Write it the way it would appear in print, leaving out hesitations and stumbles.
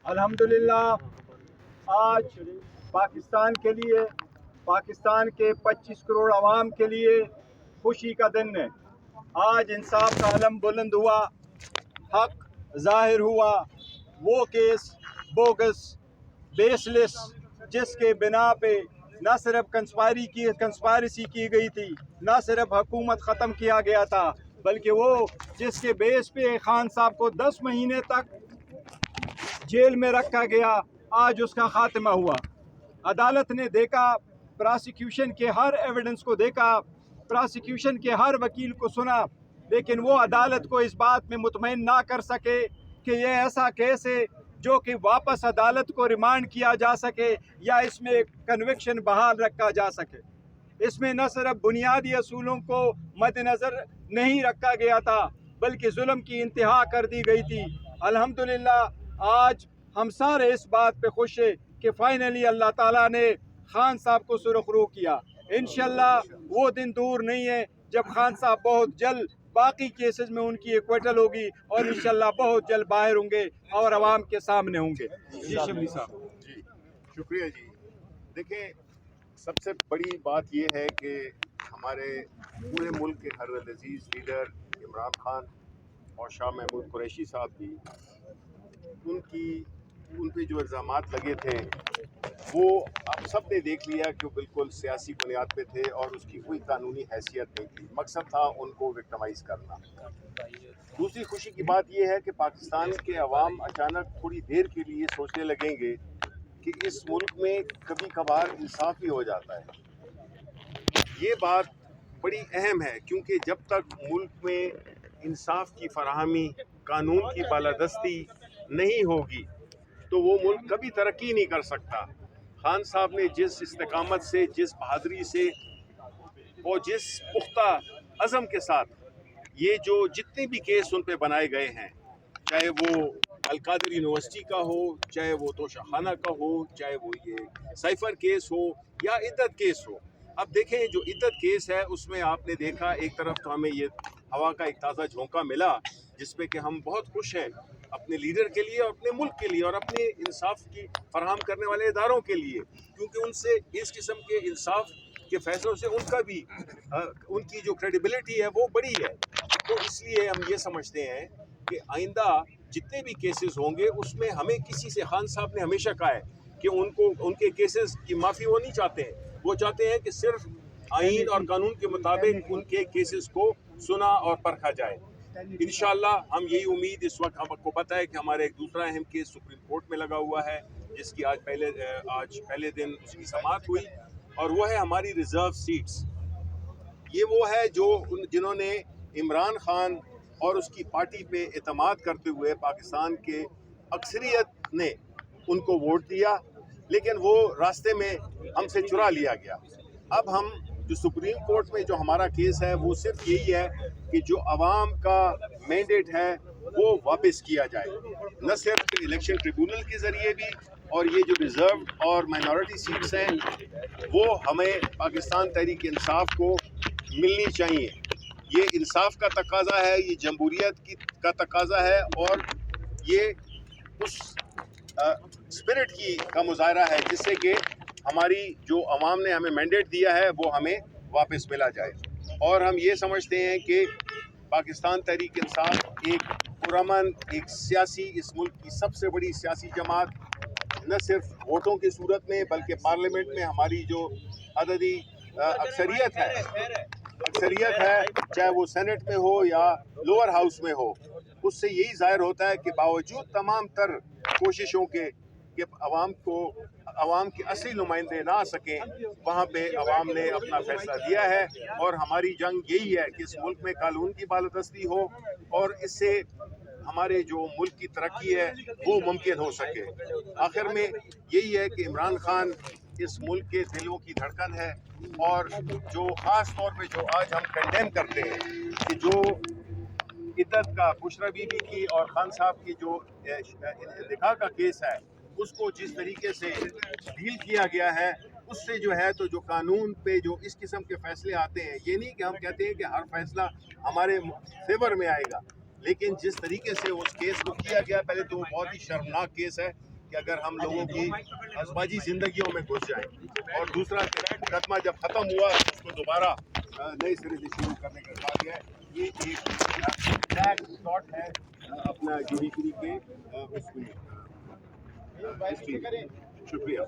अल्हम्दुलिल्लाह आज पाकिस्तान के लिए, पाकिस्तान के 25 करोड़ आवाम के लिए खुशी का दिन है। आज इंसाफ का अलम बुलंद हुआ, हक ज़ाहिर हुआ। वो केस बोगस, बेसलेस, जिसके बिना पे न सिर्फ कंस्पायरेसी की गई थी, न सिर्फ हुकूमत ख़त्म किया गया था, बल्कि वो जिसके बेस पे खान साहब को 10 महीने तक जेल में रखा गया, आज उसका खात्मा हुआ। अदालत ने देखा, प्रोसिक्यूशन के हर एविडेंस को देखा, प्रोसिक्यूशन के हर वकील को सुना, लेकिन वो अदालत को इस बात में मुतमईन ना कर सके कि ये ऐसा केस है जो कि वापस अदालत को रिमांड किया जा सके या इसमें कन्विक्शन बहाल रखा जा सके। इसमें न सिर्फ बुनियादी असूलों को मद्देनज़र नहीं रखा गया था, बल्कि जुल्म की इंतहा कर दी गई थी। अल्हम्दुलिल्लाह आज हम सारे इस बात पे खुश है कि फाइनली अल्लाह ताला ने खान साहब को सुरखरू किया। इंशाल्लाह वो दिन दूर नहीं है जब खान साहब बहुत जल्द बाकी केसेस में उनकी एक्विटल होगी और इंशाल्लाह बहुत जल्द बाहर होंगे और अवाम के सामने होंगे। जी शबली साहब। जी शुक्रिया जी। देखिए, सबसे बड़ी बात यह है कि हमारे पूरे मुल्क के हर लजीज लीडर इमरान खान और शाह महमूद कुरैशी साहब भी उन पे जो इल्ज़ामात लगे थे वो अब सब ने देख लिया कि वो बिल्कुल सियासी बुनियाद पे थे और उसकी कोई कानूनी हैसियत नहीं थी। मकसद था उनको विक्टिमाइज़ करना। दूसरी खुशी की बात यह है कि पाकिस्तान के अवाम अचानक थोड़ी देर के लिए सोचने लगेंगे कि इस मुल्क में कभी कभार इंसाफ भी हो जाता है। ये बात बड़ी अहम है, क्योंकि जब तक मुल्क में इंसाफ की फराहमी, कानून की बालादस्ती नहीं होगी तो वो मुल्क कभी तरक्की नहीं कर सकता। खान साहब ने जिस इस्तेकामत से, जिस बहादुरी से और जिस पुख्ता अज़म के साथ ये जो जितने भी केस उन पे बनाए गए हैं, चाहे वो अलकादर यूनिवर्सिटी का हो, चाहे वो तोशाखाना का हो, चाहे वो ये साइफर केस हो या इद्दत केस हो। अब देखें, जो इद्दत केस है उसमें आपने देखा, एक तरफ तो हमें ये हवा का एक ताज़ा झोंका मिला जिसपे कि हम बहुत खुश हैं अपने लीडर के लिए और अपने मुल्क के लिए और अपने इंसाफ की फराहम करने वाले इदारों के लिए, क्योंकि उनसे इस किस्म के इंसाफ के फैसलों से उनका भी उनकी जो क्रेडिबिलिटी है वो बड़ी है। तो इसलिए हम ये समझते हैं कि आइंदा जितने भी केसेस होंगे उसमें हमें किसी से, खान साहब ने हमेशा कहा है कि उनको उनके केसेस की माफ़ी वो नहीं चाहते हैं, वो चाहते हैं कि सिर्फ आइन और कानून के मुताबिक उनके केसेस को सुना और परखा जाए। इंशाअल्लाह हम यही उम्मीद, इस वक्त हमको पता है कि हमारा एक दूसरा अहम केस सुप्रीम कोर्ट में लगा हुआ है जिसकी आज पहले दिन उसकी समाअत हुई, और वो है हमारी रिजर्व सीट्स। ये वो है जो जिन्होंने इमरान खान और उसकी पार्टी पे एतमाद करते हुए पाकिस्तान के अक्सरियत ने उनको वोट दिया, लेकिन वो रास्ते में हमसे चुरा लिया गया। अब हम जो सुप्रीम कोर्ट में जो हमारा केस है वो सिर्फ यही है कि जो अवाम का मैंडेट है वो वापस किया जाए, न सिर्फ इलेक्शन ट्रिब्यूनल के ज़रिए भी, और ये जो रिज़र्व और माइनॉरिटी सीट्स हैं वो हमें पाकिस्तान तहरीक इंसाफ को मिलनी चाहिए। ये इंसाफ का तकाजा है, ये जमहूरियत का तकाजा है, और ये उस स्पिरिट का मुजाहरा है जिससे कि हमारी जो अवाम ने हमें मैंडेट दिया है वो हमें वापस मिला जाए। और हम ये समझते हैं कि पाकिस्तान तहरीक इंसाफ एक पुरअमन, एक सियासी, इस मुल्क की सबसे बड़ी सियासी जमात, न सिर्फ वोटों की सूरत में बल्कि पार्लियामेंट में हमारी जो अददी अक्सरियत है, चाहे वो सेनेट में हो या लोअर हाउस में हो, उससे यही जाहिर होता है कि बावजूद तमाम तर कोशिशों के कि अवाम के असली नुमाइंदे ना आ सकें, वहाँ पे अवाम ने अपना फैसला दिया है। और हमारी जंग यही है कि इस मुल्क में कानून की बालादस्ती हो और इससे हमारे जो मुल्क की तरक्की है वो मुमकिन हो सके। आखिर में यही है कि इमरान खान इस मुल्क के दिलों की धड़कन है, और जो ख़ास तौर पे जो आज हम कंडेम करते हैं कि जो इद्दत का, बुशरा बीबी की और खान साहब की जो इंतखा का केस है उसको जिस तरीके से डील किया गया है, उससे जो है तो जो कानून पे जो इस किस्म के फैसले आते हैं, ये नहीं कि हम कहते हैं कि हर फैसला हमारे फेवर में आएगा, लेकिन जिस तरीके से उस केस को किया गया, पहले तो वो बहुत ही शर्मनाक केस है کہ اگر ہم لوگوں کی ازواجی زندگیوں میں گھس جائیں، اور دوسرا مقدمہ جب ختم ہوا اس کو دوبارہ نئے سرے سے شروع کرنے کا کہا گیا ہے. یہ ایک بیک تھاٹ ہے اپنا جوڈیشری کے اس میں. شکریہ.